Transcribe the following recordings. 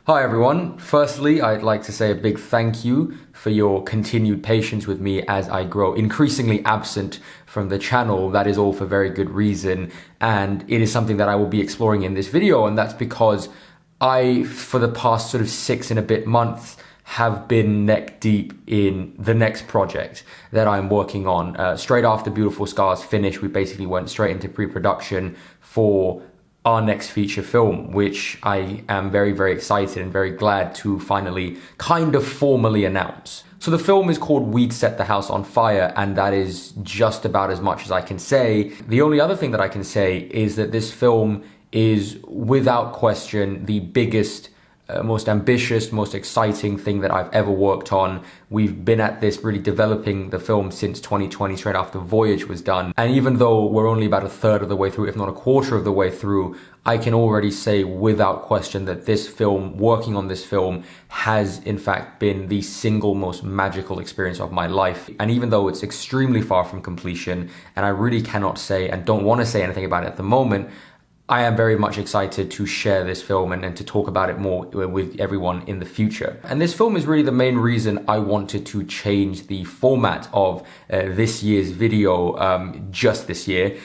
Hi everyone. Firstly, I'd like to say a big thank you for your continued patience with me as I grow increasingly absent from the channel. That is all for very good reason, and it is something that I will be exploring in this video, and that's because I, for the past sort of 6 and a bit months, have been neck deep in the next project that I'm working on. Straight after Beautiful Scars finished, we basically went straight into pre-production for our next feature film, which I am very, very excited and very glad to finally kind of formally announce. So the film is called We'd Set the House on Fire, and that is just about as much as I can say. The only other thing that I can say is that this film is without question the biggest, most ambitious, most exciting thing that I've ever worked on. We've been at this really developing the film since 2020, straight after Voyage was done. And even though we're only about a third of the way through, if not a quarter of the way through, I can already say without question that this film, working on this film, has in fact been the single most magical experience of my life. And even though it's extremely far from completion, and I really cannot say and don't want to say anything about it at the moment, I am very much excited to share this film and to talk about it more with everyone in the future. And this film is really the main reason I wanted to change the format of this year's video, just this year,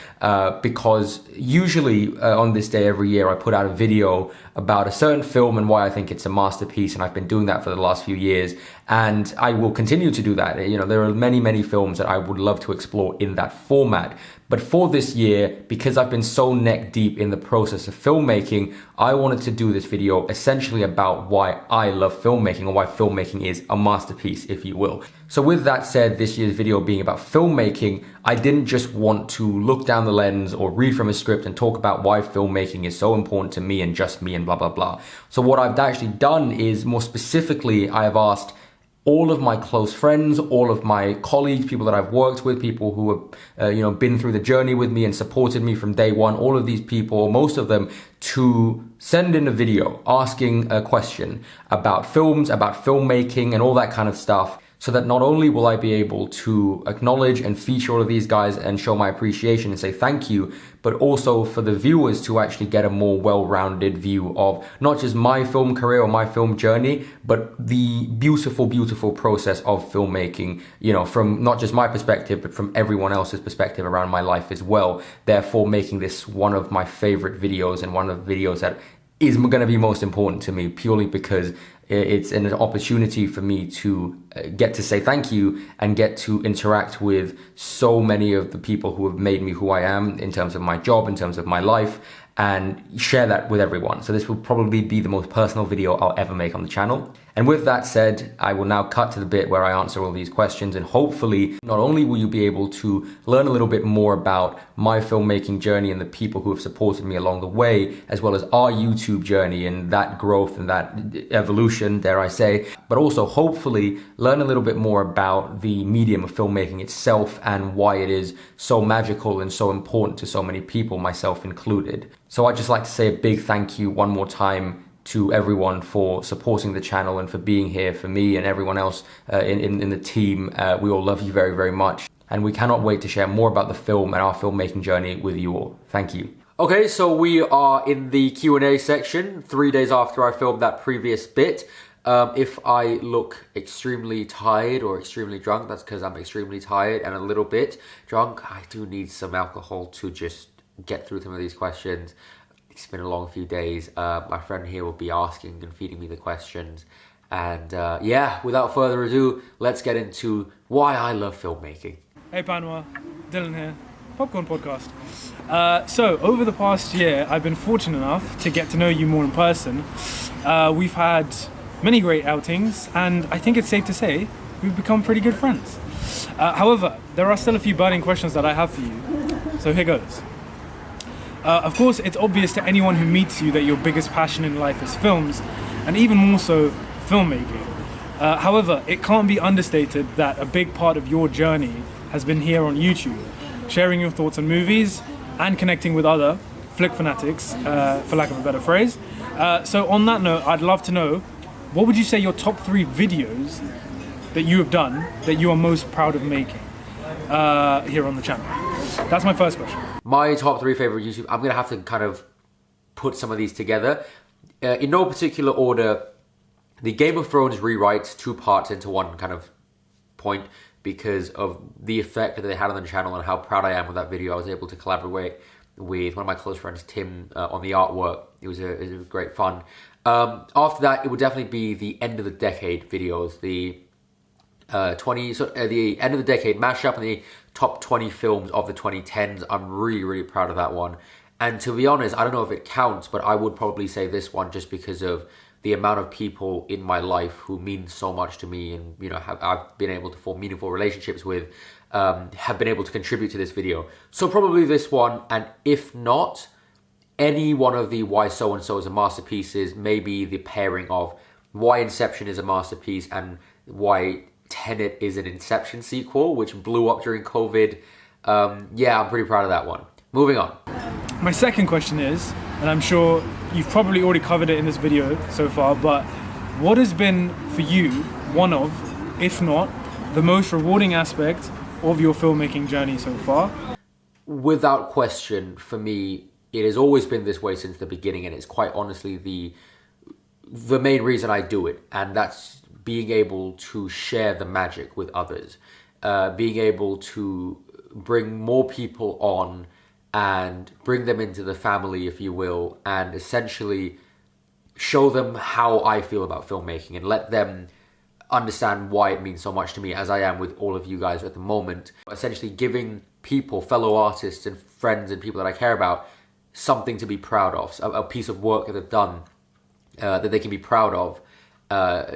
because usually on this day every year I put out a video about a certain film and why I think it's a masterpiece, and I've been doing that for the last few years, and I will continue to do that. You know, there are many, many films that I would love to explore in that format. But for this year, because I've been so neck deep in the process of filmmaking, I wanted to do this video essentially about why I love filmmaking, or why filmmaking is a masterpiece, if you will. So with that said, this year's video being about filmmaking, I didn't just want to look down the lens or read from a script and talk about why filmmaking is so important to me and just me and blah, blah, blah. So what I've actually done is, more specifically, I have asked all of my close friends, all of my colleagues, people that I've worked with, people who have been through the journey with me and supported me from day one, all of these people, most of them, to send in a video asking a question about films, about filmmaking and all that kind of stuff, so that not only will I be able to acknowledge and feature all of these guys and show my appreciation and say thank you, but also for the viewers to actually get a more well-rounded view of not just my film career or my film journey, but the beautiful, beautiful process of filmmaking, you know, from not just my perspective, but from everyone else's perspective around my life as well. Therefore, making this one of my favorite videos, and one of the videos that is going to be most important to me, purely because it's an opportunity for me to get to say thank you and get to interact with so many of the people who have made me who I am in terms of my job, in terms of my life, and share that with everyone. So this will probably be the most personal video I'll ever make on the channel. And with that said, I will now cut to the bit where I answer all these questions, and hopefully not only will you be able to learn a little bit more about my filmmaking journey and the people who have supported me along the way, as well as our YouTube journey and that growth and that evolution, dare I say, but also hopefully learn a little bit more about the medium of filmmaking itself and why it is so magical and so important to so many people, myself included. So I'd just like to say a big thank you one more time to everyone for supporting the channel and for being here for me and everyone else in the team. We all love you very, very much, and we cannot wait to share more about the film and our filmmaking journey with you all. Thank you. Okay, so we are in the Q&A section, 3 days after I filmed that previous bit. If I look extremely tired or extremely drunk, that's because I'm extremely tired and a little bit drunk. I do need some alcohol to just get through some of these questions. It's been a long few days. My friend here will be asking and feeding me the questions. And yeah, without further ado, let's get into why I love filmmaking. Hey Panwa, Dylan here, Popcorn Podcast. So over the past year, I've been fortunate enough to get to know you more in person. We've had many great outings, and I think it's safe to say we've become pretty good friends. However, there are still a few burning questions that I have for you. So here goes. Of course, it's obvious to anyone who meets you that your biggest passion in life is films, and even more so, filmmaking. However, it can't be understated that a big part of your journey has been here on YouTube, sharing your thoughts on movies and connecting with other flick fanatics, for lack of a better phrase. So on that note, I'd love to know, what would you say your top 3 videos that you have done that you are most proud of making here on the channel? That's my first question. My top 3 favorite YouTube, I'm gonna have to kind of put some of these together. In no particular order, the Game of Thrones rewrites two parts into one kind of point because of the effect that they had on the channel and how proud I am with that video. I was able to collaborate with one of my close friends, Tim, on the artwork. It was great fun. After that, it would definitely be the end of the decade videos, the the end of the decade mashup and the top 20 films of the 2010s. I'm really, really proud of that one. And to be honest, I don't know if it counts, but I would probably say this one just because of the amount of people in my life who mean so much to me and, you know, I've been able to form meaningful relationships with, have been able to contribute to this video. So probably this one, and if not, any one of the Why So-and-so is a masterpieces, maybe the pairing of why Inception is a masterpiece and why Tenet is an Inception sequel, which blew up during COVID. Yeah, I'm pretty proud of that one. Moving on. My second question is, and I'm sure you've probably already covered it in this video so far, but what has been for you one of, if not, the most rewarding aspect of your filmmaking journey so far? Without question, for me, it has always been this way since the beginning, and it's quite honestly the main reason I do it, and that's being able to share the magic with others, being able to bring more people on and bring them into the family, if you will, and essentially show them how I feel about filmmaking and let them understand why it means so much to me, as I am with all of you guys at the moment. Essentially giving people, fellow artists and friends and people that I care about, something to be proud of, a piece of work that they've done that they can be proud of.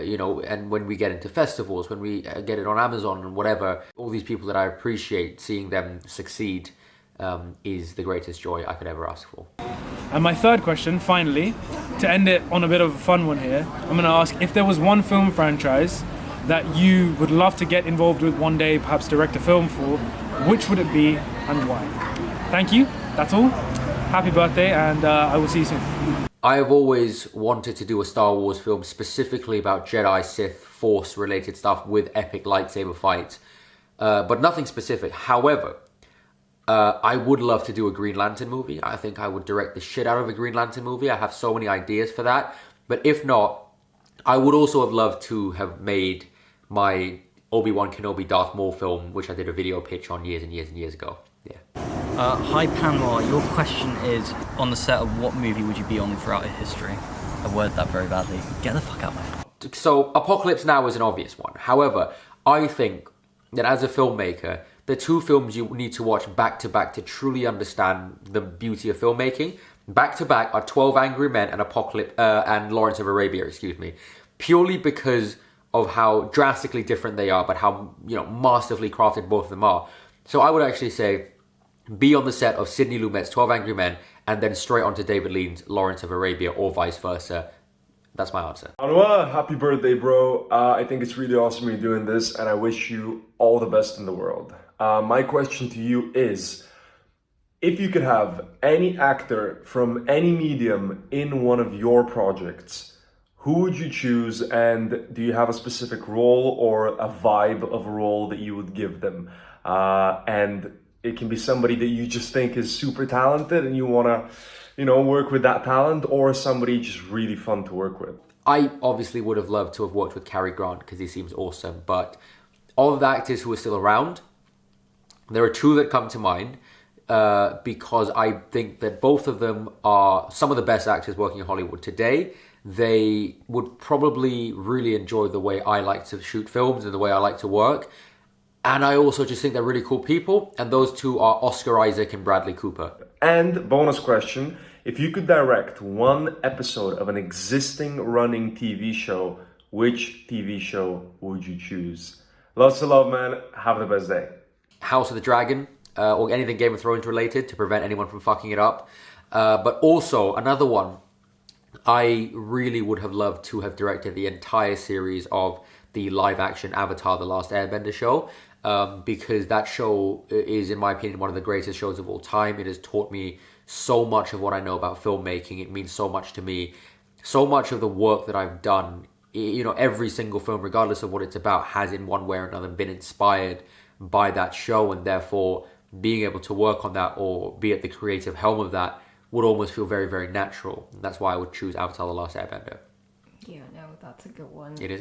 You know, and when we get into festivals, when we get it on Amazon and whatever, all these people that I appreciate, seeing them succeed is the greatest joy I could ever ask for. And my third question, finally, to end it on a bit of a fun one here, I'm going to ask if there was one film franchise that you would love to get involved with one day, perhaps direct a film for, which would it be and why? Thank you. That's all. Happy birthday, and I will see you soon. I have always wanted to do a Star Wars film specifically about Jedi, Sith, Force related stuff with epic lightsaber fights, but nothing specific. However, I would love to do a Green Lantern movie. I think I would direct the shit out of a Green Lantern movie. I have so many ideas for that. But if not, I would also have loved to have made my Obi-Wan Kenobi Darth Maul film, which I did a video pitch on years and years and years ago. Yeah. Hi Panwar, your question is, on the set of what movie would you be on throughout history? I worded that very badly. Get the fuck out of my face. So Apocalypse Now is an obvious one. However, I think that as a filmmaker, the two films you need to watch back to back to truly understand the beauty of filmmaking, back to back, are 12 Angry Men and and Lawrence of Arabia, excuse me, purely because of how drastically different they are, but how, you know, masterfully crafted both of them are. So I would actually say be on the set of Sidney Lumet's 12 Angry Men and then straight onto David Lean's Lawrence of Arabia, or vice versa. That's my answer. Anwar, happy birthday, bro. I think it's really awesome you're doing this, and I wish you all the best in the world. My question to you is, if you could have any actor from any medium in one of your projects, who would you choose, and do you have a specific role or a vibe of a role that you would give them? And it can be somebody that you just think is super talented and you want to, you know, work with that talent, or somebody just really fun to work with. I obviously would have loved to have worked with Cary Grant because he seems awesome, but all of the actors who are still around, there are two that come to mind because I think that both of them are some of the best actors working in Hollywood today. They would probably really enjoy the way I like to shoot films and the way I like to work. And I also just think they're really cool people. And those two are Oscar Isaac and Bradley Cooper. And bonus question, if you could direct one episode of an existing running TV show, which TV show would you choose? Lots of love, man. Have the best day. House of the Dragon, or anything Game of Thrones related to prevent anyone from fucking it up. But also, another one, I really would have loved to have directed the entire series of the live-action Avatar: The Last Airbender show. Because that show is, in my opinion, one of the greatest shows of all time. It has taught me so much of what I know about filmmaking. It means so much to me. So much of the work that I've done, you know, every single film, regardless of what it's about, has in one way or another been inspired by that show. And therefore, being able to work on that or be at the creative helm of that would almost feel very, very natural. And that's why I would choose Avatar: The Last Airbender. Yeah, no, that's a good one. It is.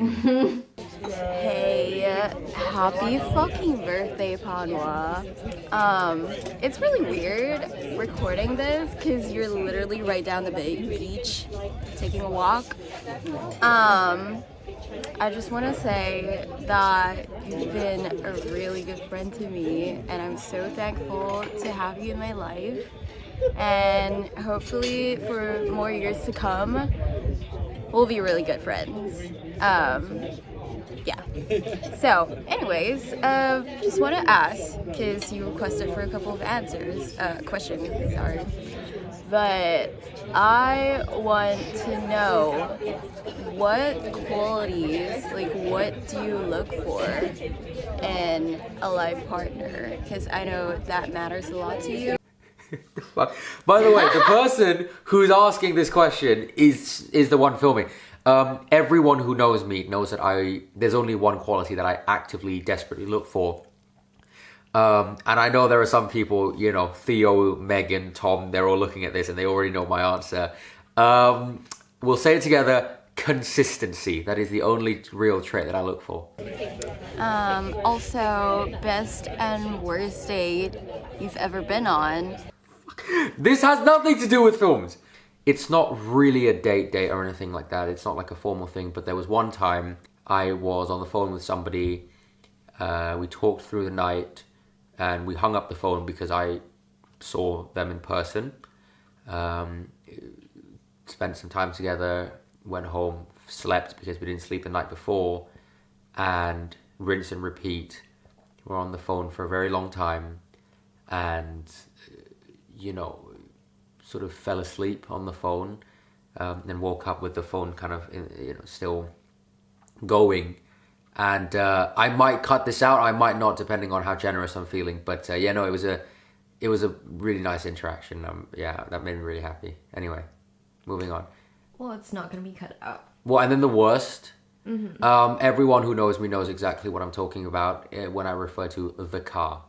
Hey, happy fucking birthday, Panwa. It's really weird recording this because you're literally right down the beach taking a walk. I just want to say that you've been a really good friend to me, and I'm so thankful to have you in my life. And hopefully, for more years to come, we'll be really good friends. Yeah. So, anyways, just want to ask, because you requested for a couple of questions, sorry. But I want to know what qualities, like what do you look for in a life partner? Because I know that matters a lot to you. By the way, the person who's asking this question is the one filming. Everyone who knows me knows that there's only one quality that I actively, desperately look for. And I know there are some people, Theo, Megan, Tom, they're all looking at this and they already know my answer. We'll say it together, consistency. That is the only real trait that I look for. Also, best and worst date you've ever been on. This has nothing to do with films. It's not really a date or anything like that. It's not like a formal thing, but there was one time I was on the phone with somebody. We talked through the night and we hung up the phone because I saw them in person. Spent some time together, went home, slept because we didn't sleep the night before, and rinse and repeat. We're on the phone for a very long time and sort of fell asleep on the phone, and woke up with the phone kind of still going. And I might cut this out, I might not, depending on how generous I'm feeling. But it was a really nice interaction. That made me really happy. Anyway, moving on. Well, it's not going to be cut out. Well, and then the worst. Everyone who knows me knows exactly what I'm talking about when I refer to the car.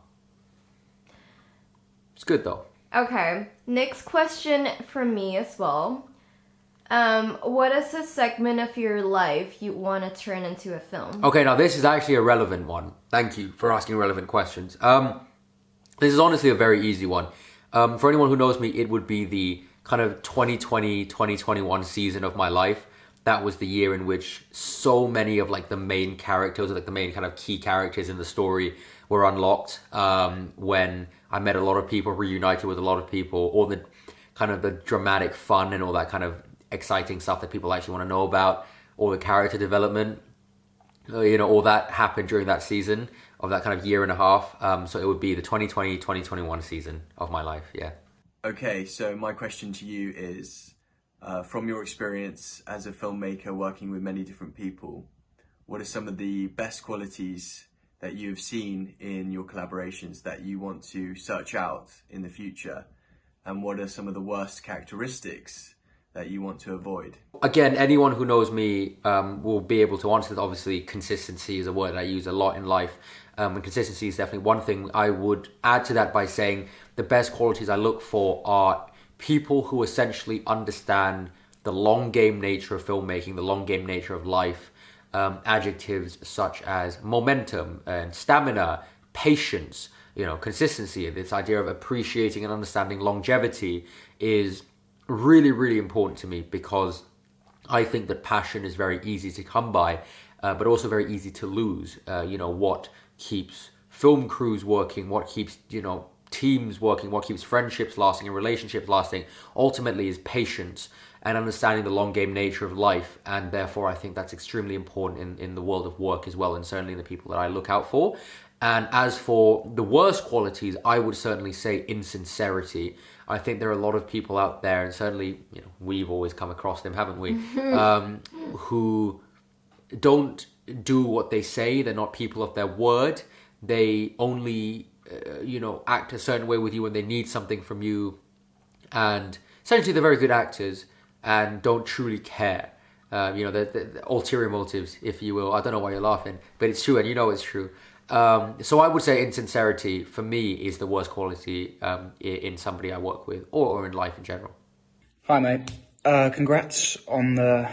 It's good though. Okay, next question from me as well. What is a segment of your life you want to turn into a film? Okay, now this is actually a relevant one. Thank you for asking relevant questions. This is honestly a very easy one. For anyone who knows me, it would be the kind of 2020, 2021 season of my life. That was the year in which so many of like the main characters, like the main kind of key characters in the story were unlocked. When I met a lot of people, reunited with a lot of people, all the kind of the dramatic fun and all that kind of exciting stuff that people actually want to know about, all the character development, all that happened during that season of that kind of year and a half. So it would be the 2020, 2021 season of my life, yeah. Okay, so my question to you is, from your experience as a filmmaker working with many different people, what are some of the best qualities that you've seen in your collaborations that you want to search out in the future? And what are some of the worst characteristics that you want to avoid? Again, anyone who knows me will be able to answer that. Obviously, consistency is a word I use a lot in life. And consistency is definitely one thing. I would add to that by saying the best qualities I look for are people who essentially understand the long game nature of filmmaking, the long game nature of life. Adjectives such as momentum and stamina, patience, consistency. This idea of appreciating and understanding longevity is really, really important to me, because I think that passion is very easy to come by, but also very easy to lose. What keeps film crews working, what keeps, teams working, what keeps friendships lasting and relationships lasting, ultimately is patience and understanding the long game nature of life. And therefore, I think that's extremely important in the world of work as well, and certainly the people that I look out for. And as for the worst qualities, I would certainly say insincerity. I think there are a lot of people out there, and certainly we've always come across them, haven't we, who don't do what they say. They're not people of their word. They only act a certain way with you when they need something from you, and essentially they're very good actors and don't truly care. The ulterior motives, if you will. I don't know why you're laughing, but it's true, and it's true. So I would say insincerity for me is the worst quality in somebody I work with, or in life in general. Hi mate, congrats on the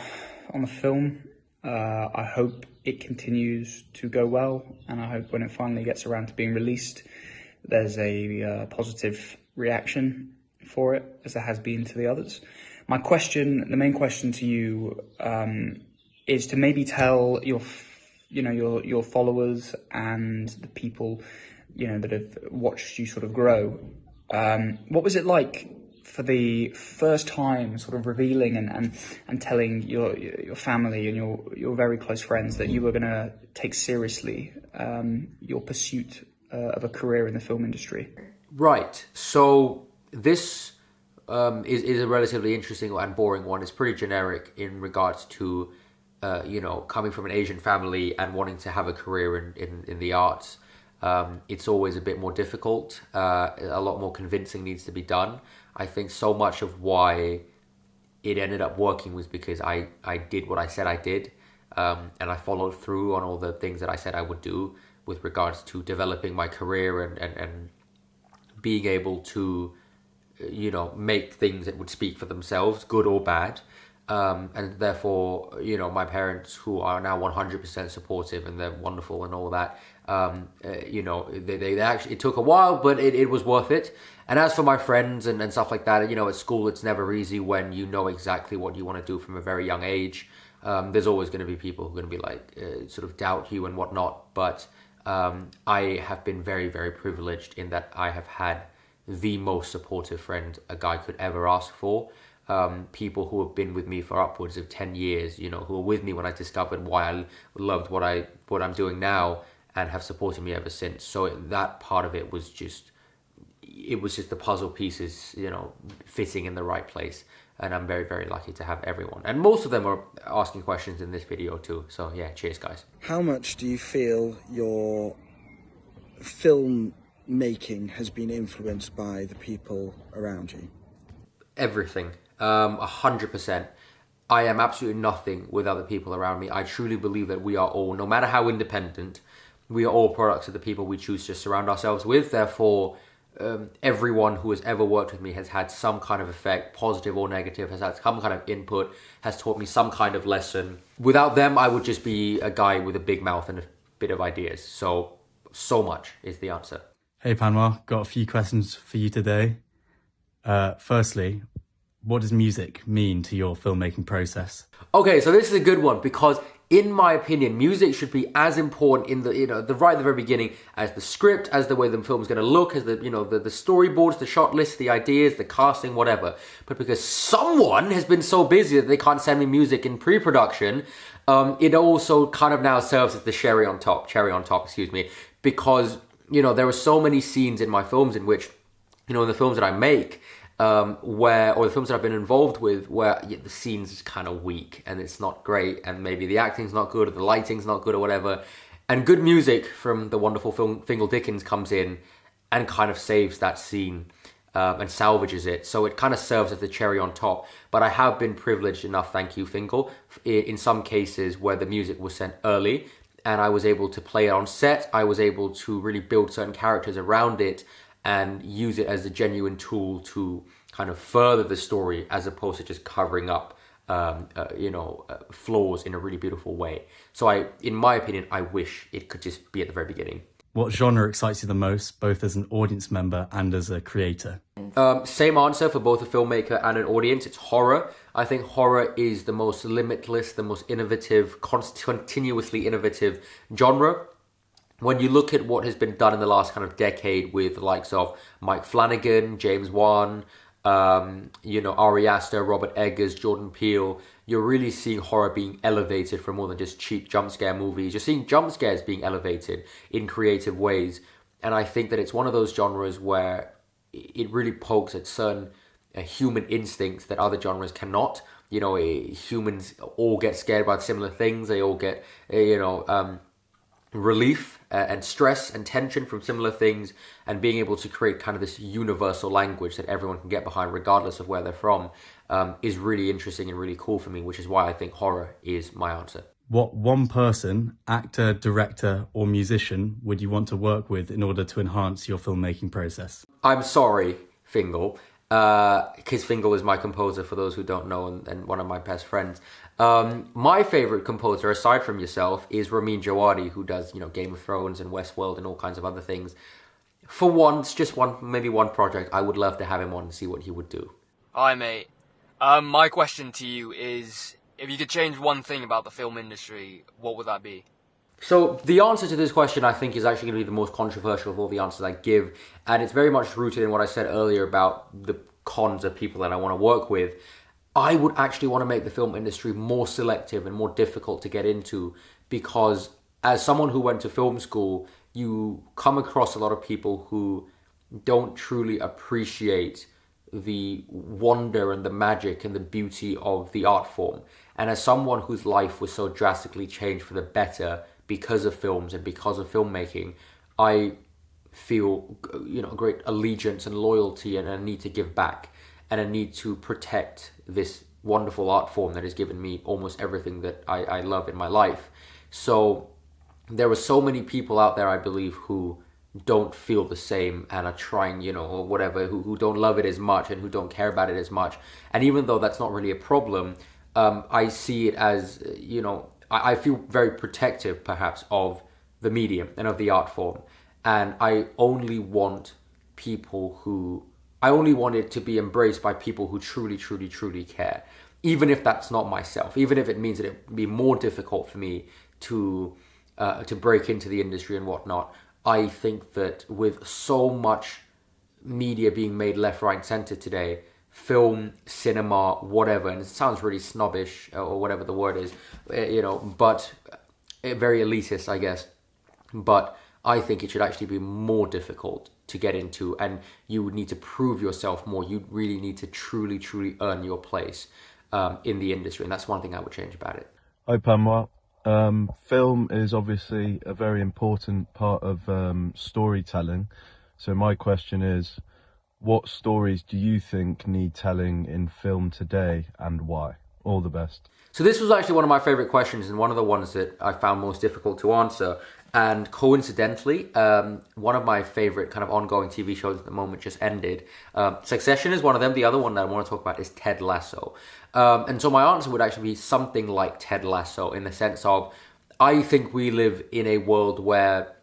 on the film. I hope it continues to go well, and I hope when it finally gets around to being released, there's a positive reaction for it, as there has been to the others. The main question to you is to maybe tell your followers and the people that have watched you sort of grow. What was it like for the first time, sort of revealing and telling your family and your very close friends that you were going to take seriously your pursuit of a career in the film industry? Right. So this is a relatively interesting and boring one. It's pretty generic in regards to coming from an Asian family and wanting to have a career in the arts. It's always a bit more difficult. A lot more convincing needs to be done. I think so much of why it ended up working was because I did what I said I did, and I followed through on all the things that I said I would do with regards to developing my career and being able to, make things that would speak for themselves, good or bad. And therefore, my parents, who are now 100% supportive and they're wonderful and all that, they actually, it took a while, but it was worth it. And as for my friends and stuff like that, at school, it's never easy when you know exactly what you want to do from a very young age. There's always going to be people who are going to be like, sort of doubt you and whatnot. But I have been very, very privileged in that I have had the most supportive friend a guy could ever ask for. People who have been with me for upwards of 10 years, who were with me when I discovered why I loved what I'm doing now, and have supported me ever since. So that part of it was just the puzzle pieces, fitting in the right place. And I'm very, very lucky to have everyone. And most of them are asking questions in this video too. So yeah, cheers guys. How much do you feel your film making has been influenced by the people around you? Everything. 100%. I am absolutely nothing without the people around me. I truly believe that we are all, no matter how independent, we are all products of the people we choose to surround ourselves with. Therefore, everyone who has ever worked with me has had some kind of effect, positive or negative, has had some kind of input, has taught me some kind of lesson. Without them, I would just be a guy with a big mouth and a bit of ideas. So much is the answer. Hey Panwa, got a few questions for you today. Firstly, what does music mean to your filmmaking process? Okay, so this is a good one because in my opinion, music should be as important in the right at the very beginning as the script, as the way the film's going to look, as the storyboards, the shot list, the ideas, the casting, whatever. But because someone has been so busy that they can't send me music in pre-production, it also kind of now serves as the cherry on top, because there are so many scenes in my films in which, in the films that I make, or the films that I've been involved with, where the scene's is kind of weak and it's not great, and maybe the acting's not good or the lighting's not good or whatever, and good music from the wonderful Fingal Dickens comes in and kind of saves that scene and salvages it. So it kind of serves as the cherry on top. But I have been privileged enough, thank you Fingal, in some cases where the music was sent early and I was able to play it on set. I was able to really build certain characters around it and use it as a genuine tool to kind of further the story, as opposed to just covering up, flaws in a really beautiful way. So in my opinion, I wish it could just be at the very beginning. What genre excites you the most, both as an audience member and as a creator? Same answer for both a filmmaker and an audience. It's horror. I think horror is the most limitless, the most innovative, continuously innovative genre. When you look at what has been done in the last kind of decade with the likes of Mike Flanagan, James Wan, Ari Aster, Robert Eggers, Jordan Peele, you're really seeing horror being elevated from more than just cheap jump scare movies. You're seeing jump scares being elevated in creative ways. And I think that it's one of those genres where it really pokes at certain human instincts that other genres cannot. Humans all get scared by similar things. They all get, relief and stress and tension from similar things, and being able to create kind of this universal language that everyone can get behind regardless of where they're from is really interesting and really cool for me, which is why I think horror is my answer. What one person, actor, director or musician would you want to work with in order to enhance your filmmaking process? I'm sorry, Fingal. Kis Fingal is my composer, for those who don't know, and one of my best friends. My favorite composer, aside from yourself, is Ramin Djawadi, who does, Game of Thrones and Westworld and all kinds of other things. For once, just maybe one project, I would love to have him on and see what he would do. Hi, mate. My question to you is, if you could change one thing about the film industry, what would that be? So the answer to this question, I think, is actually going to be the most controversial of all the answers I give. And it's very much rooted in what I said earlier about the cons of people that I want to work with. I would actually want to make the film industry more selective and more difficult to get into, because as someone who went to film school, you come across a lot of people who don't truly appreciate the wonder and the magic and the beauty of the art form. And as someone whose life was so drastically changed for the better because of films and because of filmmaking, I feel, a great allegiance and loyalty and a need to give back and a need to protect this wonderful art form that has given me almost everything that I love in my life. So there are so many people out there, I believe, who don't feel the same and are trying, or whatever, who don't love it as much and who don't care about it as much. And even though that's not really a problem, I see it as, I feel very protective, perhaps, of the medium and of the art form. And I only want it to be embraced by people who truly, truly, truly care. Even if that's not myself, even if it means that it would be more difficult for me to break into the industry and whatnot. I think that with so much media being made left, right, and center today, film, cinema, whatever, and it sounds really snobbish or whatever the word is, but very elitist, I guess. But I think it should actually be more difficult to get into, and you would need to prove yourself more. You really need to truly, truly earn your place in the industry, and that's one thing I would change about it. Hi, Pamela. Film is obviously a very important part of storytelling. So my question is, what stories do you think need telling in film today and why? All the best. So this was actually one of my favorite questions and one of the ones that I found most difficult to answer. And coincidentally, one of my favorite kind of ongoing TV shows at the moment just ended. Succession is one of them. The other one that I want to talk about is Ted Lasso. And so my answer would actually be something like Ted Lasso, in the sense of, I think we live in a world where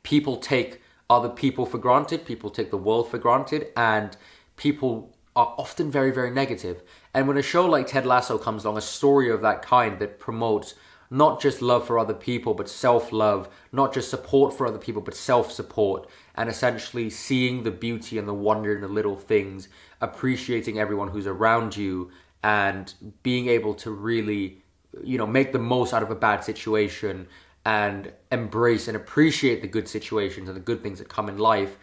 people take other people for granted, people take the world for granted, and people are often very, very negative. And when a show like Ted Lasso comes along, a story of that kind that promotes not just love for other people, but self-love, not just support for other people, but self-support, and essentially seeing the beauty and the wonder in the little things, appreciating everyone who's around you, and being able to really, make the most out of a bad situation and embrace and appreciate the good situations and the good things that come in life,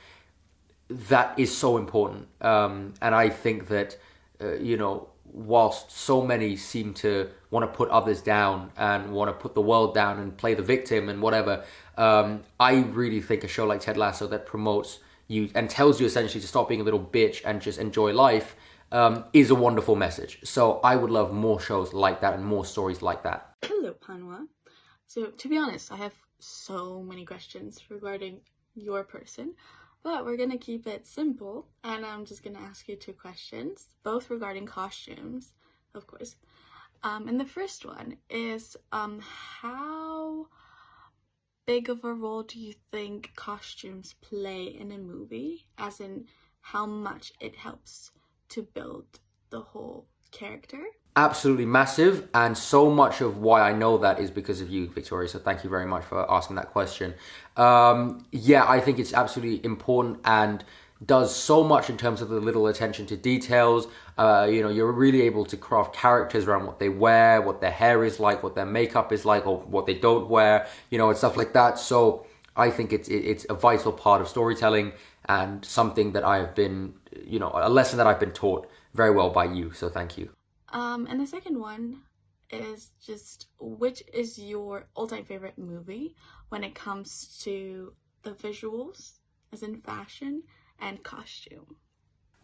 that is so important. And I think that, whilst so many seem to want to put others down and want to put the world down and play the victim and whatever, I really think a show like Ted Lasso that promotes you and tells you essentially to stop being a little bitch and just enjoy life is a wonderful message. So I would love more shows like that and more stories like that. Hello, Panwa. So to be honest, I have so many questions regarding your person, but we're gonna keep it simple, and I'm just gonna ask you 2 questions, both regarding costumes, of course. And the first one is, how big of a role do you think costumes play in a movie? As in, how much it helps to build the whole character? Absolutely massive, and so much of why I know that is because of you, Victoria, so thank you very much for asking that question. I think it's absolutely important and does so much in terms of the little attention to details. You're really able to craft characters around what they wear, what their hair is like, what their makeup is like, or what they don't wear, and stuff like that. So I think it's a vital part of storytelling and something that I have been, a lesson that I've been taught very well by you, so thank you. And the second one is just, which is your all-time favorite movie when it comes to the visuals, as in fashion and costume?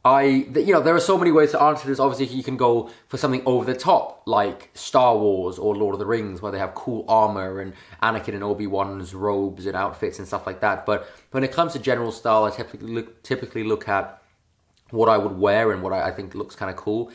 There are so many ways to answer this. Obviously, you can go for something over the top, like Star Wars or Lord of the Rings, where they have cool armor and Anakin and Obi-Wan's robes and outfits and stuff like that. But when it comes to general style, I typically look at what I would wear and what I think looks kind of cool.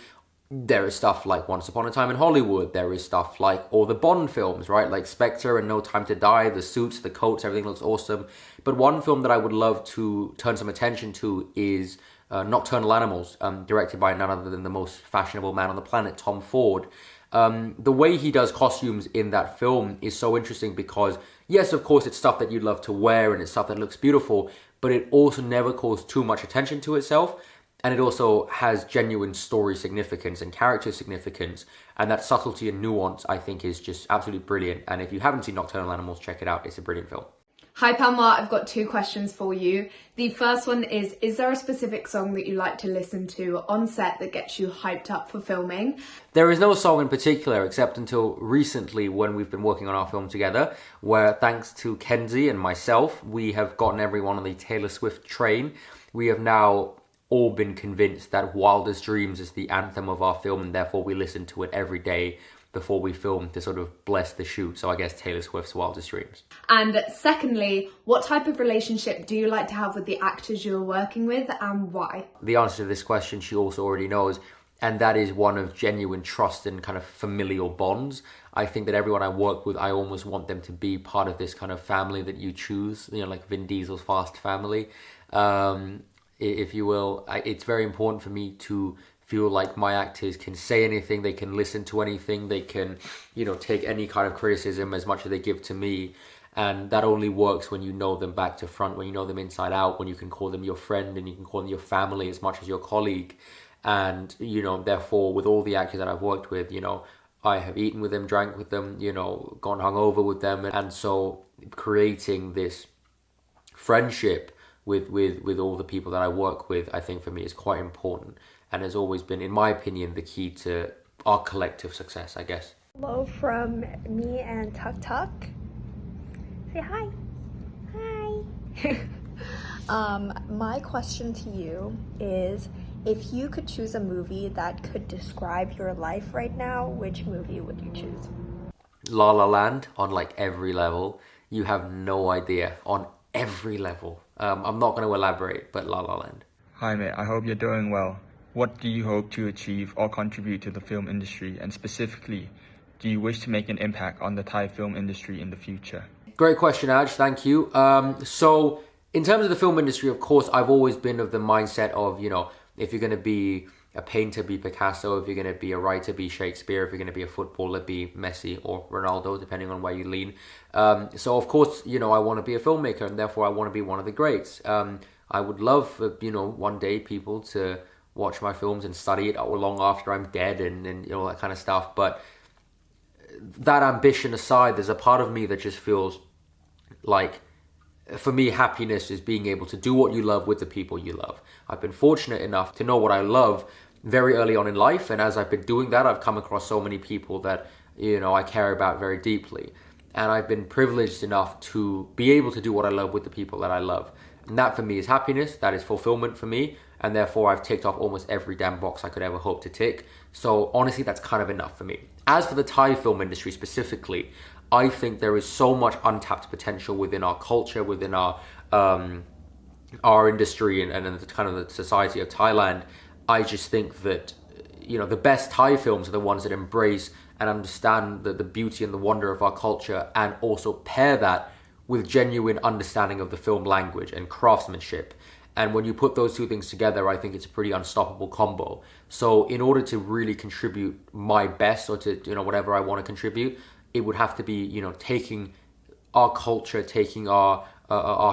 There is stuff like Once Upon a Time in Hollywood. There is stuff like all the Bond films, right? Like Spectre and No Time to Die, the suits, the coats, everything looks awesome. But one film that I would love to turn some attention to is Nocturnal Animals, directed by none other than the most fashionable man on the planet, Tom Ford. The way he does costumes in that film is so interesting because, yes, of course, it's stuff that you'd love to wear and it's stuff that looks beautiful, but it also never calls too much attention to itself. And it also has genuine story significance and character significance. And that subtlety and nuance, I think, is just absolutely brilliant. And if you haven't seen Nocturnal Animals, check it out. It's a brilliant film. Hi Palma, I've got 2 questions for you. The first one is there a specific song that you like to listen to on set that gets you hyped up for filming? There is no song in particular, except until recently when we've been working on our film together, where thanks to Kenzie and myself, we have gotten everyone on the Taylor Swift train. We have now all been convinced that Wildest Dreams is the anthem of our film, and therefore we listen to it every day before we film to sort of bless the shoot. So I guess Taylor Swift's Wildest Dreams. And secondly, what type of relationship do you like to have with the actors you're working with and why? The answer to this question she also already knows, and that is one of genuine trust and kind of familial bonds. I think that everyone I work with, I almost want them to be part of this kind of family that you choose, you know, like Vin Diesel's Fast Family, if you will. It's very important for me to feel like my actors can say anything, they can listen to anything, they can, you know, take any kind of criticism as much as they give to me. And that only works when you know them back to front, when you know them inside out, when you can call them your friend and you can call them your family as much as your colleague. And, you know, therefore, with all the actors that I've worked with, you know, I have eaten with them, drank with them, you know, gone hungover with them. And so creating this friendship with all the people that I work with, I think for me is quite important. And has always been, in my opinion, the key to our collective success, I guess. Hello from me and Tuk Tuk. Say hi. Hi. My question to you is, if you could choose a movie that could describe your life right now, which movie would you choose? La La Land on like every level. You have no idea, on every level. I'm not going to elaborate, but La La Land. Hi mate, I hope you're doing well. What do you hope to achieve or contribute to the film industry, and specifically, do you wish to make an impact on the Thai film industry in the future? Great question, Aj, thank you. So in terms of the film industry, of course, I've always been of the mindset of, you know, if you're going to be a painter, be Picasso. If you're going to be a writer, be Shakespeare. If you're going to be a footballer, be Messi or Ronaldo, depending on where you lean. So of course, you know, I want to be a filmmaker, and therefore I want to be one of the greats. I would love for, you know, one day people to watch my films and study it long after I'm dead and you know, all that kind of stuff. But that ambition aside, there's a part of me that just feels like, for me, happiness is being able to do what you love with the people you love. I've been fortunate enough to know what I love very early on in life, and as I've been doing that, I've come across so many people that, you know, I care about very deeply. And I've been privileged enough to be able to do what I love with the people that I love. And that for me is happiness, that is fulfillment for me, and therefore I've ticked off almost every damn box I could ever hope to tick. So honestly, that's kind of enough for me. As for the Thai film industry specifically, I think there is so much untapped potential within our culture, within our industry and the kind of the society of Thailand. I just think that, you know, the best Thai films are the ones that embrace and understand the beauty and the wonder of our culture, and also pair that with genuine understanding of the film language and craftsmanship. And when you put those two things together, I think it's a pretty unstoppable combo. So in order to really contribute my best, or to, you know, whatever I want to contribute, it would have to be, you know, taking our culture, taking our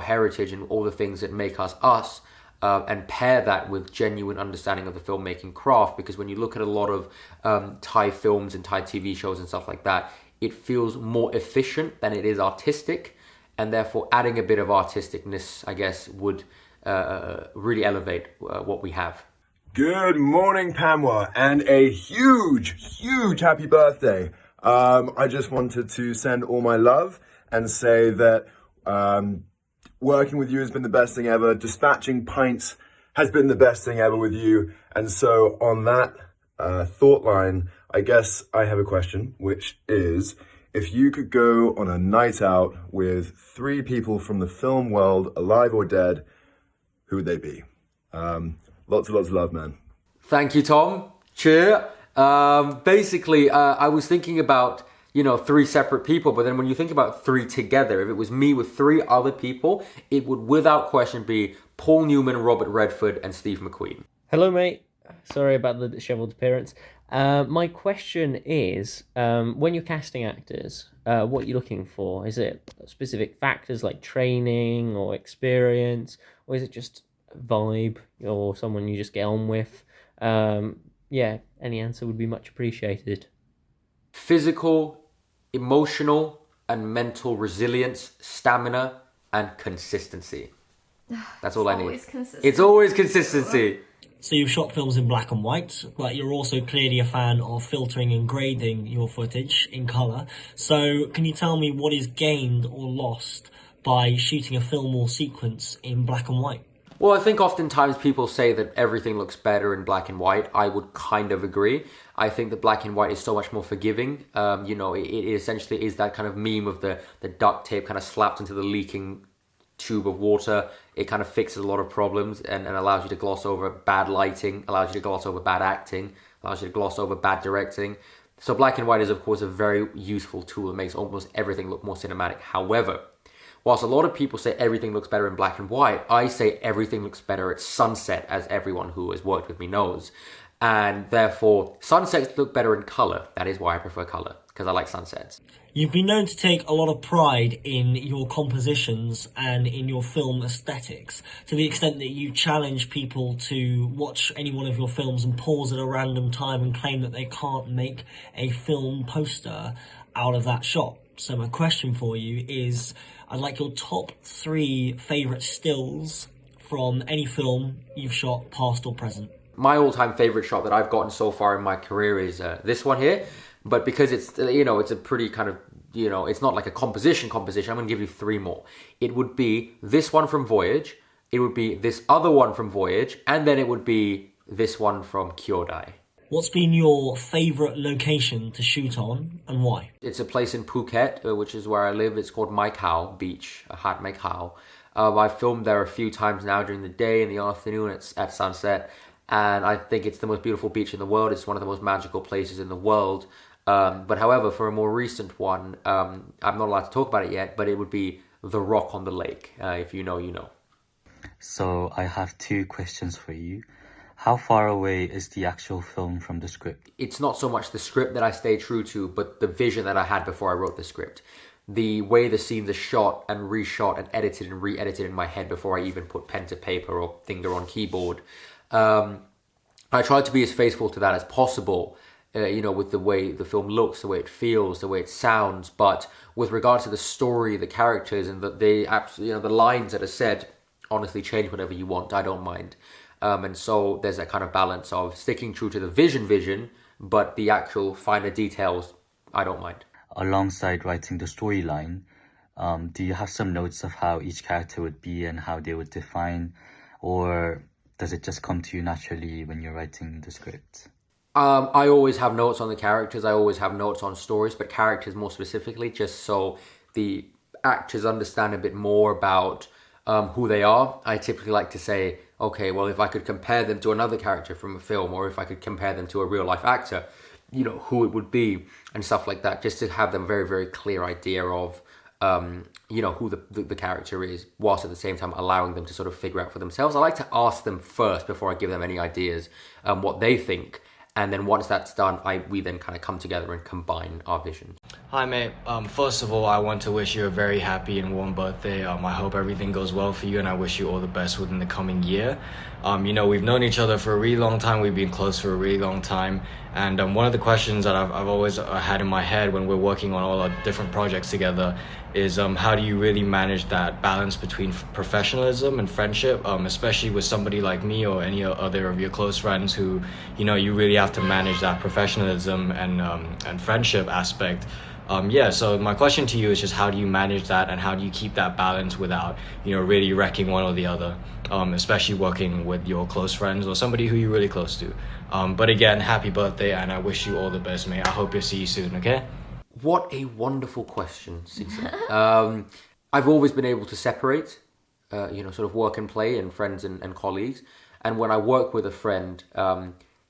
heritage and all the things that make us us, and pair that with genuine understanding of the filmmaking craft. Because when you look at a lot of Thai films and Thai TV shows and stuff like that, it feels more efficient than it is artistic. And therefore adding a bit of artisticness, I guess, would really elevate what we have. Good morning, Pamwa, and a huge happy birthday. I just wanted to send all my love and say that working with you has been the best thing ever. Dispatching pints has been the best thing ever with you. And so on that thought line, I guess I have a question, which is, if you could go on a night out with 3 people from the film world, alive or dead, who would they be? Lots and lots of love, man. Thank you, Tom. Cheer. Basically, I was thinking about, three separate people, but then when you think about three together, if it was me with three other people, it would without question be Paul Newman, Robert Redford, and Steve McQueen. Hello, mate. Sorry about the dishevelled appearance. My question is, when you're casting actors, what are you looking for? Is it specific factors like training or experience, or is it just vibe or someone you just get on with? Any answer would be much appreciated. Physical, emotional, and mental resilience, stamina, and consistency. That's all I need. It's always consistency. So you've shot films in black and white, but you're also clearly a fan of filtering and grading your footage in colour. So can you tell me what is gained or lost by shooting a film or sequence in black and white? Well, I think oftentimes people say that everything looks better in black and white. I would kind of agree. I think that black and white is so much more forgiving. It essentially is that kind of meme of the duct tape kind of slapped into the leaking tube of water. It kind of fixes a lot of problems and allows you to gloss over bad lighting, allows you to gloss over bad acting, allows you to gloss over bad directing. So black and white is, of course, a very useful tool. It makes almost everything look more cinematic. However, whilst a lot of people say everything looks better in black and white, I say everything looks better at sunset, as everyone who has worked with me knows. And therefore, sunsets look better in colour. That is why I prefer colour, because I like sunsets. You've been known to take a lot of pride in your compositions and in your film aesthetics, to the extent that you challenge people to watch any one of your films and pause at a random time and claim that they can't make a film poster out of that shot. So my question for you is, I'd like your top 3 favourite stills from any film you've shot, past or present. My all-time favourite shot that I've gotten so far in my career is this one here. But because it's, it's a pretty kind of, it's not like a composition, I'm going to give you 3 more. It would be this one from Voyage, it would be this other one from Voyage, and then it would be this one from Kyodai. What's been your favourite location to shoot on, and why? It's a place in Phuket, which is where I live. It's called Mai Khao Beach, Hat Mai Khao. I've filmed there a few times now during the day, in the afternoon, at sunset. And I think it's the most beautiful beach in the world. It's one of the most magical places in the world. But however, for a more recent one, I'm not allowed to talk about it yet, but it would be The Rock on the Lake. If you know, you know. So I have 2 questions for you. How far away is the actual film from the script? It's not so much the script that I stay true to, but the vision that I had before I wrote the script. The way the scenes are shot and reshot and edited and re-edited in my head before I even put pen to paper or finger on keyboard. I tried to be as faithful to that as possible, with the way the film looks, the way it feels, the way it sounds. But with regards to the story, the characters, and the lines that are said, honestly, change whatever you want. I don't mind. And so there's that kind of balance of sticking true to the vision, but the actual finer details, I don't mind. Alongside writing the storyline, do you have some notes of how each character would be and how they would define, or does it just come to you naturally when you're writing the script? I always have notes on the characters. I always have notes on stories, but characters more specifically, just so the actors understand a bit more about who they are. I typically like to say, okay, well, if I could compare them to another character from a film, or if I could compare them to a real life actor, who it would be and stuff like that, just to have them very, very clear idea of who the character is, whilst at the same time allowing them to sort of figure out for themselves. I like to ask them first before I give them any ideas what they think, and then once that's done, we then kind of come together and combine our visions. Hi mate, first of all I want to wish you a very happy and warm birthday. I hope everything goes well for you, and I wish you all the best within the coming year. We've known each other for a really long time, we've been close for a really long time, and one of the questions that I've always had in my head when we're working on all our different projects together is how do you really manage that balance between professionalism and friendship, especially with somebody like me or any other of your close friends who, you really have to manage that professionalism and friendship aspect. So my question to you is just how do you manage that, and how do you keep that balance without, really wrecking one or the other, especially working with your close friends or somebody who you're really close to. But again, happy birthday, and I wish you all the best, mate. I hope to see you soon, okay? What a wonderful question, Cecil. I've always been able to separate, sort of work and play and friends and colleagues. And when I work with a friend,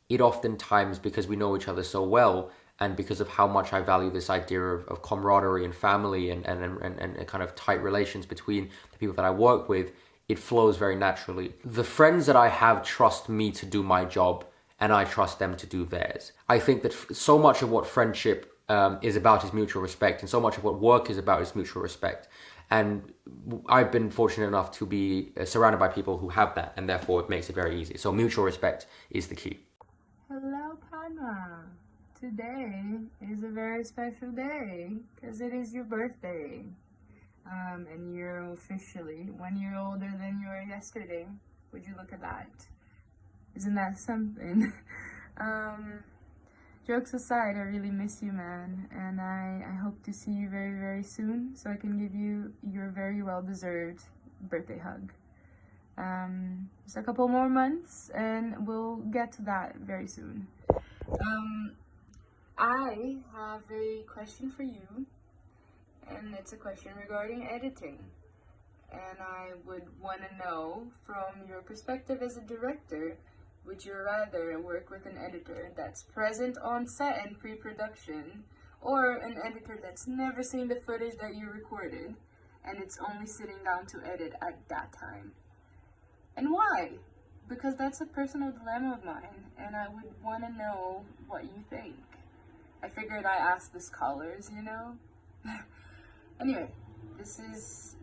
it oftentimes, because we know each other so well, and because of how much I value this idea of camaraderie and family and kind of tight relations between the people that I work with, it flows very naturally. The friends that I have trust me to do my job, and I trust them to do theirs. I think that so much of what friendship is about is mutual respect, and so much of what work is about is mutual respect. And I've been fortunate enough to be surrounded by people who have that, and therefore it makes it very easy. So mutual respect is the key. Hello, Panma. Today is a very special day because it is your birthday. And you're officially 1 year older than you were yesterday. Would you look at that? Isn't that something? Jokes aside, I really miss you, man. And I hope to see you very, very soon so I can give you your very well-deserved birthday hug. Just a couple more months and we'll get to that very soon. I have a question for you, and it's a question regarding editing. And I would want to know, from your perspective as a director, would you rather work with an editor that's present on set and pre-production, or an editor that's never seen the footage that you recorded, and it's only sitting down to edit at that time? And why? Because that's a personal dilemma of mine, and I would want to know what you think. I figured I asked the scholars, you know? Anyway, this is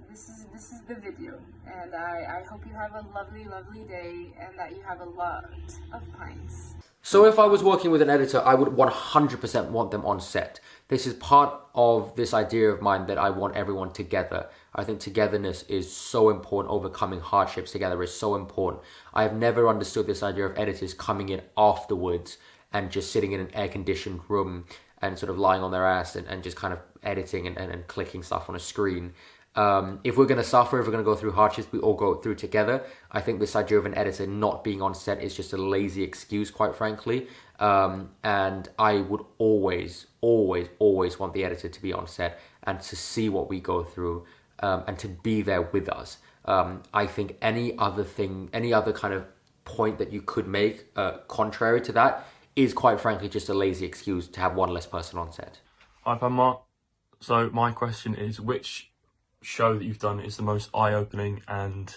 the video, and I hope you have a lovely, lovely day, and that you have a lot of pints. So if I was working with an editor, I would 100% want them on set. This is part of this idea of mine that I want everyone together. I think togetherness is so important. Overcoming hardships together is so important. I have never understood this idea of editors coming in afterwards and just sitting in an air-conditioned room and sort of lying on their ass and just kind of editing and clicking stuff on a screen. If we're going to suffer, if we're going to go through hardships, we all go through together. I think this idea of an editor not being on set is just a lazy excuse, quite frankly. And I would always want the editor to be on set and to see what we go through and to be there with us. I think any other kind of point that you could make contrary to that is quite frankly just a lazy excuse to have one less person on set. Hi, Panma. So my question is, which show that you've done is the most eye-opening and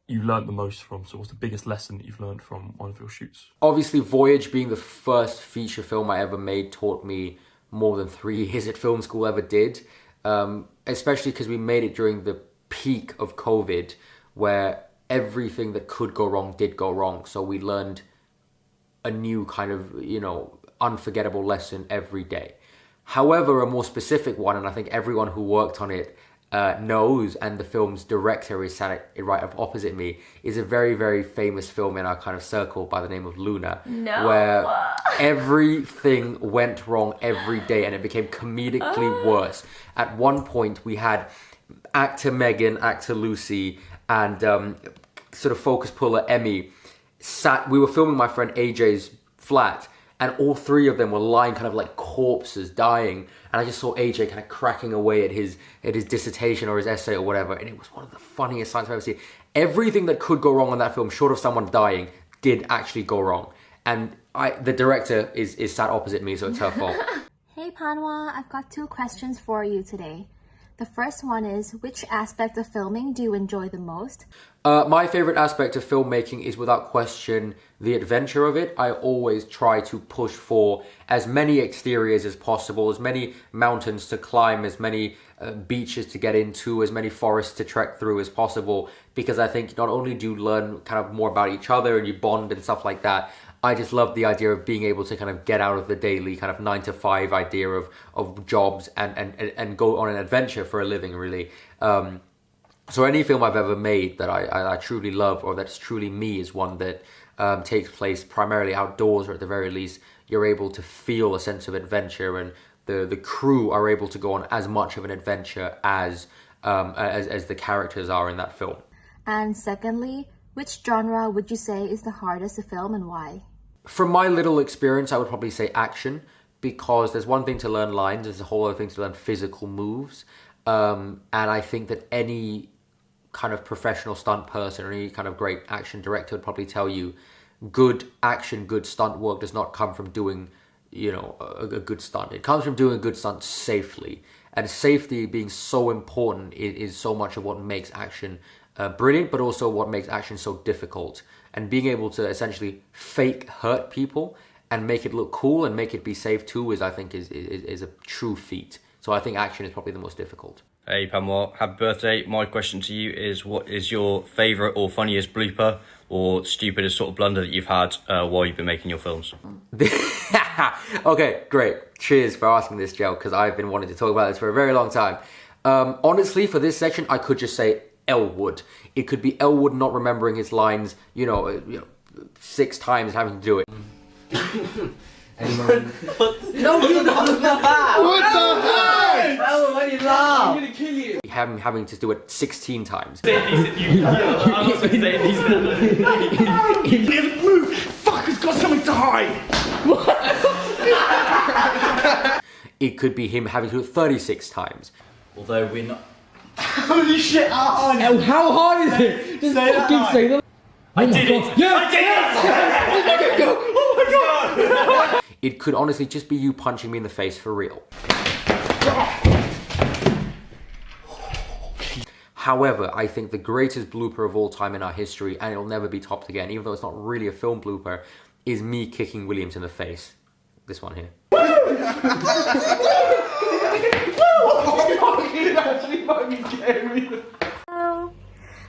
you learned the most from? So what's the biggest lesson that you've learned from one of your shoots? Obviously, Voyage being the first feature film I ever made taught me more than 3 years at film school ever did. Especially because we made it during the peak of COVID, where everything that could go wrong did go wrong. So we learned a new kind of, unforgettable lesson every day. However, a more specific one, and I think everyone who worked on it knows, and the film's director is sat right up opposite me, is a very, very famous film in our kind of circle by the name of Luna. No. Where everything went wrong every day and it became comedically worse. At one point, we had actor Megan, actor Lucy, and sort of focus puller Emmy we were filming my friend AJ's flat, and all 3 of them were lying kind of like corpses, dying. And I just saw AJ kind of cracking away at his dissertation or his essay or whatever. And it was one of the funniest sights I've ever seen. Everything that could go wrong on that film, short of someone dying, did actually go wrong. And the director is sat opposite me, so it's her fault. Hey Panwa, I've got 2 questions for you today. The first one is, which aspect of filming do you enjoy the most? My favorite aspect of filmmaking is without question the adventure of it. I always try to push for as many exteriors as possible, as many mountains to climb, as many beaches to get into, as many forests to trek through as possible, because I think not only do you learn kind of more about each other and you bond and stuff like that, I just love the idea of being able to kind of get out of the daily kind of 9 to 5 idea of jobs and go on an adventure for a living, really. So any film I've ever made that I truly love, or that's truly me, is one that takes place primarily outdoors, or at the very least you're able to feel a sense of adventure, and the crew are able to go on as much of an adventure as the characters are in that film. And secondly, which genre would you say is the hardest to film and why? From my little experience, I would probably say action, because there's one thing to learn lines, there's a whole other thing to learn physical moves. And I think that any kind of professional stunt person or any kind of great action director would probably tell you, good action, good stunt work does not come from doing, a good stunt. It comes from doing a good stunt safely. And safety being so important is so much of what makes action brilliant, but also what makes action so difficult. And being able to essentially fake hurt people and make it look cool and make it be safe too is, I think, is a true feat. So I think action is probably the most difficult. Hey Panwar, happy birthday. My question to you is, what is your favourite or funniest blooper or stupidest sort of blunder that you've had while you've been making your films? Okay, great. Cheers for asking this, Joe, because I've been wanting to talk about this for a very long time. Honestly, for this section, I could just say Elwood. It could be Elwood not remembering his lines, 6 times, having to do it. Anyone? No, you don't laugh! What the heck? Oh, why do you laugh? I'm gonna kill you. Having to do it 16 times. I'm not supposed to say these. Move! Fuck, it's got something to hide! It could be him having to do it 36 times. Although we're not... Holy shit, how hard is it? Just say fucking say them. I did it! Yes! I did it! Oh my god! It could honestly just be you punching me in the face for real. However, I think the greatest blooper of all time in our history, and it'll never be topped again, even though it's not really a film blooper, is me kicking Williams in the face. This one here.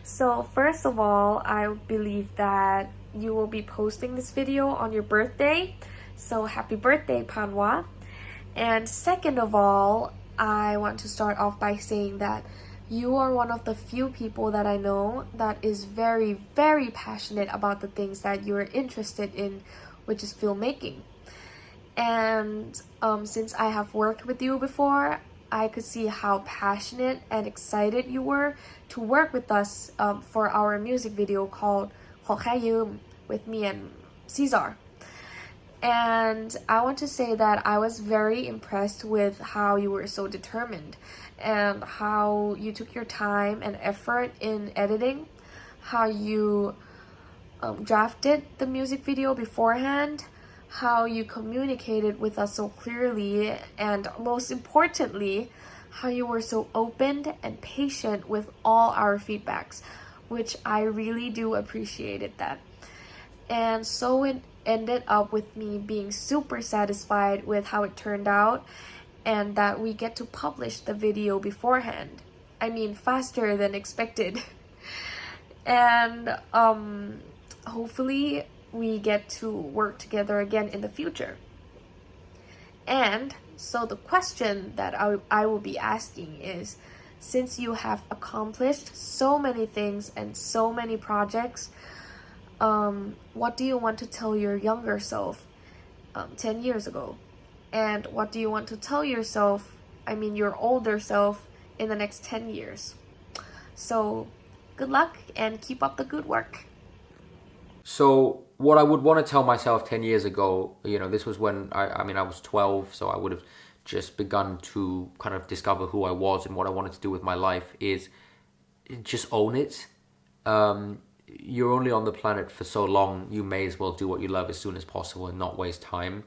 So first of all, I believe that you will be posting this video on your birthday. So happy birthday, Panwa. And second of all, I want to start off by saying that you are one of the few people that I know that is very, very passionate about the things that you're interested in, which is filmmaking. And since I have worked with you before, I could see how passionate and excited you were to work with us for our music video called Ho Kha Yum with me and Caesar. And I want to say that I was very impressed with how you were so determined and how you took your time and effort in editing, how you drafted the music video beforehand, how you communicated with us so clearly, and most importantly, how you were so open and patient with all our feedbacks, which I really do appreciated that. And so it ended up with me being super satisfied with how it turned out, and that we get to publish the video beforehand. I mean, faster than expected. And hopefully we get to work together again in the future. And so the question that I will be asking is, since you have accomplished so many things and so many projects, what do you want to tell your younger self 10 years ago? And what do you want to tell yourself, your older self, in the next 10 years? So good luck and keep up the good work. So what I would want to tell myself 10 years ago, this was when I was 12, so I would have just begun to kind of discover who I was and what I wanted to do with my life, is just own it. You're only on the planet for so long, you may as well do what you love as soon as possible and not waste time.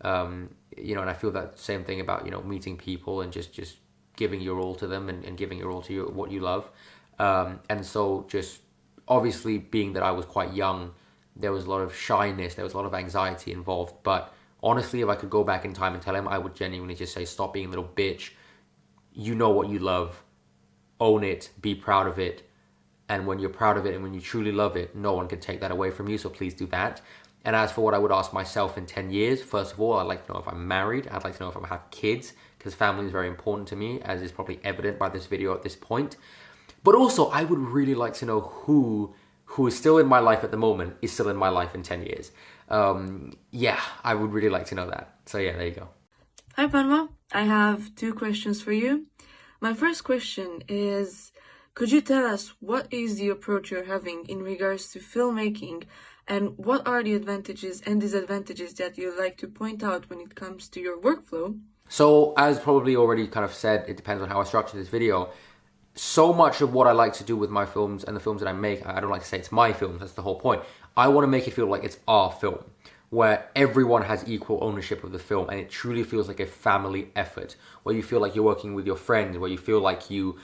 And I feel that same thing about, meeting people and just giving your all to them and giving your all to what you love. And so just obviously being that I was quite young, there was a lot of shyness, there was a lot of anxiety involved. But honestly, if I could go back in time and tell him, I would genuinely just say, stop being a little bitch. You know what you love. Own it. Be proud of it. And when you're proud of it and when you truly love it, no one can take that away from you. So please do that. And as for what I would ask myself in 10 years, first of all, I'd like to know if I'm married. I'd like to know if I have kids, because family is very important to me, as is probably evident by this video at this point. But also, I would really like to know who is still in my life at the moment is still in my life in 10 years. I would really like to know that. So yeah, there you go. Hi Panwa, I have 2 questions for you. My first question is, could you tell us what is the approach you're having in regards to filmmaking, and what are the advantages and disadvantages that you'd like to point out when it comes to your workflow? So as probably already kind of said, it depends on how I structure this video. so much of what I like to do with my films and the films that I make, I don't like to say it's my films, that's the whole point. I want to make it feel like it's our film, where everyone has equal ownership of the film, and it truly feels like a family effort, where you feel like you're working with your friends, where you feel like you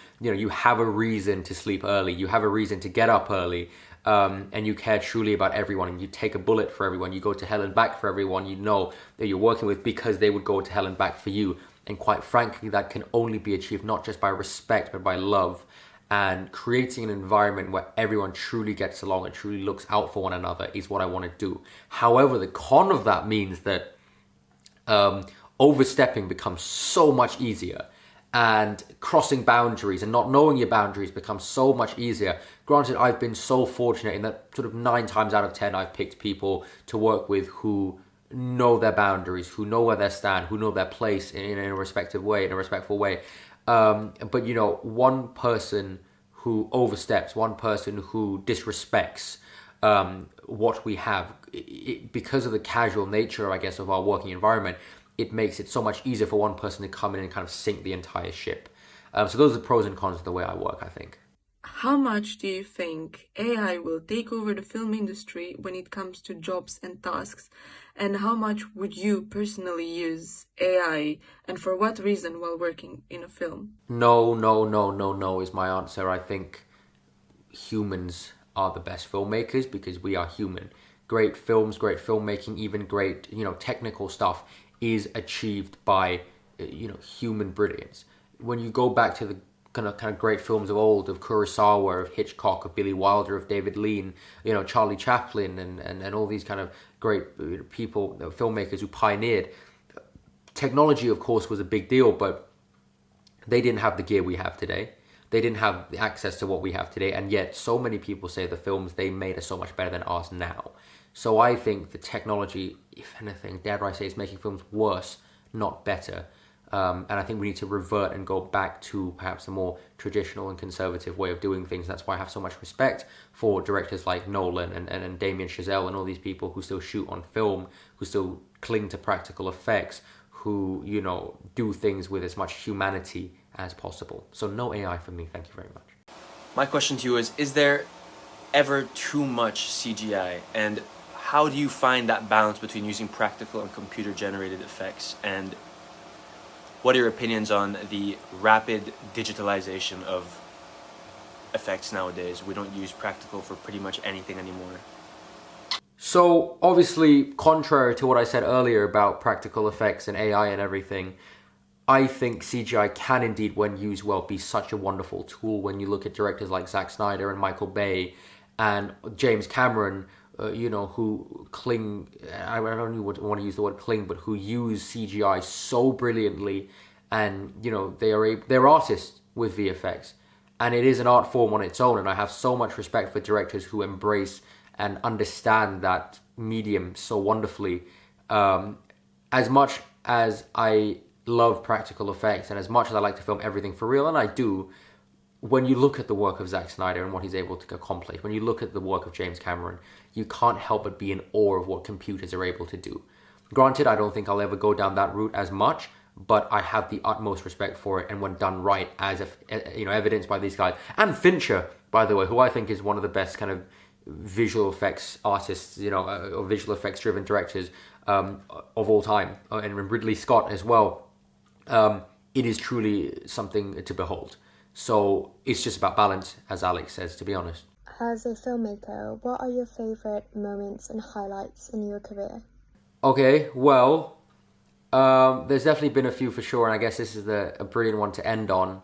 have a reason to sleep early, you have a reason to get up early, and you care truly about everyone, and you take a bullet for everyone, you go to hell and back for everyone you know that you're working with, because they would go to hell and back for you. And quite frankly, that can only be achieved not just by respect, but by love, and creating an environment where everyone truly gets along and truly looks out for one another is what I want to do. However, the con of that means that overstepping becomes so much easier, and crossing boundaries and not knowing your boundaries becomes so much easier. Granted, I've been so fortunate in that sort of 9 times out of 10 I've picked people to work with who know their boundaries, who know where they stand, who know their place in a respectful way. But one person who oversteps, one person who disrespects what we have, because of the casual nature, I guess, of our working environment, it makes it so much easier for one person to come in and kind of sink the entire ship. So those are the pros and cons of the way I work, I think. How much do you think AI will take over the film industry when it comes to jobs and tasks? And how much would you personally use AI, and for what reason, while working in a film? No is my answer. I think humans are the best filmmakers because we are human. Great films, great filmmaking, even great, technical stuff is achieved by, human brilliance. When you go back to the kind of great films of old, of Kurosawa, of Hitchcock, of Billy Wilder, of David Lean, Charlie Chaplin, and all these kind of great people, filmmakers who pioneered. Technology, of course, was a big deal, but they didn't have the gear we have today. They didn't have the access to what we have today, and yet so many people say the films they made are so much better than ours now. So I think the technology, if anything, dare I say, is making films worse, not better. And I think we need to revert and go back to perhaps a more traditional and conservative way of doing things. That's why I have so much respect for directors like Nolan and Damien Chazelle and all these people who still shoot on film, who still cling to practical effects, who, do things with as much humanity as possible. So no AI for me, thank you very much. My question to you is there ever too much CGI? And how do you find that balance between using practical and computer-generated effects? And what are your opinions on the rapid digitalization of effects nowadays? We don't use practical for pretty much anything anymore. So obviously, contrary to what I said earlier about practical effects and AI and everything, I think CGI can indeed, when used well, be such a wonderful tool. When you look at directors like Zack Snyder and Michael Bay and James Cameron, who cling, I don't want to use the word cling, but who use CGI so brilliantly, and they're artists with VFX, and it is an art form on its own, and I have so much respect for directors who embrace and understand that medium so wonderfully. As much as I love practical effects, and as much as I like to film everything for real, and I do, when you look at the work of Zack Snyder and what he's able to accomplish, when you look at the work of James Cameron, you can't help but be in awe of what computers are able to do. Granted, I don't think I'll ever go down that route as much, but I have the utmost respect for it, and when done right, as evidenced by these guys, and Fincher, by the way, who I think is one of the best kind of visual effects artists, or visual effects driven directors of all time, and Ridley Scott as well. It is truly something to behold. So it's just about balance, as Alex says, to be honest. As a filmmaker, what are your favourite moments and highlights in your career? Okay, well, there's definitely been a few for sure, and I guess this is a brilliant one to end on.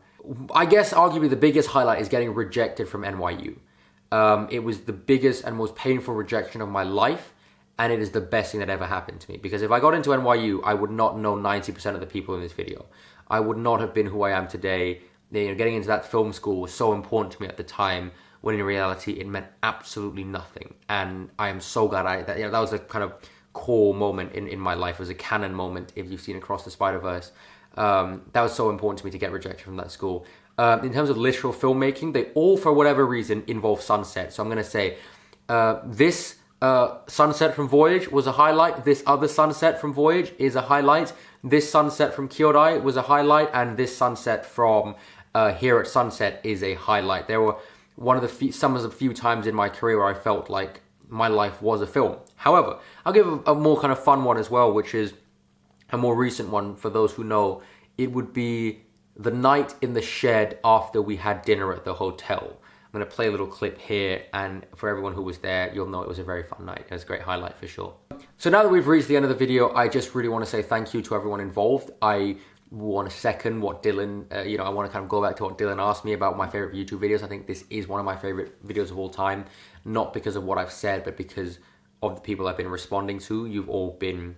I guess arguably the biggest highlight is getting rejected from NYU. It was the biggest and most painful rejection of my life, and it is the best thing that ever happened to me. Because if I got into NYU, I would not know 90% of the people in this video. I would not have been who I am today. Getting into that film school was so important to me at the time, when in reality it meant absolutely nothing. And I am so glad that was a kind of core moment in my life. It was a canon moment, if you've seen Across the Spider-Verse. That was so important to me to get rejected from that school. In terms of literal filmmaking, they all, for whatever reason, involve sunset. So I'm going to say this sunset from Voyage was a highlight. This other sunset from Voyage is a highlight. This sunset from Kyodai was a highlight. And this sunset from here at Sunset is a highlight. There were some of the few times in my career where I felt like my life was a film. However, I'll give a more kind of fun one as well, which is a more recent one for those who know. It would be the night in the shed after we had dinner at the hotel. I'm going to play a little clip here, and for everyone who was there, you'll know it was a very fun night. It was a great highlight for sure. So now that we've reached the end of the video, I just really want to say thank you to everyone involved. I want to second what Dylan, I want to kind of go back to what Dylan asked me about my favorite YouTube videos. I think this is one of my favorite videos of all time, not because of what I've said, but because of the people I've been responding to. You've all been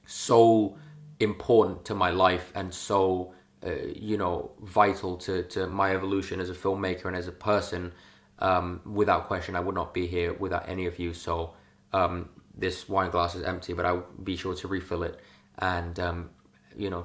so important to my life and so, vital to my evolution as a filmmaker and as a person. Without question, I would not be here without any of you. So this wine glass is empty, but I'll be sure to refill it and,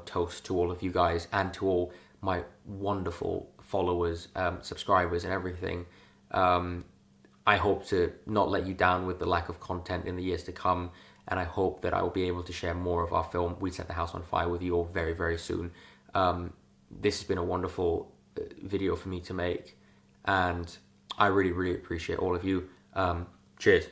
toast to all of you guys and to all my wonderful followers, subscribers and everything. I hope to not let you down with the lack of content in the years to come. And I hope that I will be able to share more of our film, We Set the House on Fire, with you all very, very soon. This has been a wonderful video for me to make, and I really, really appreciate all of you. Cheers.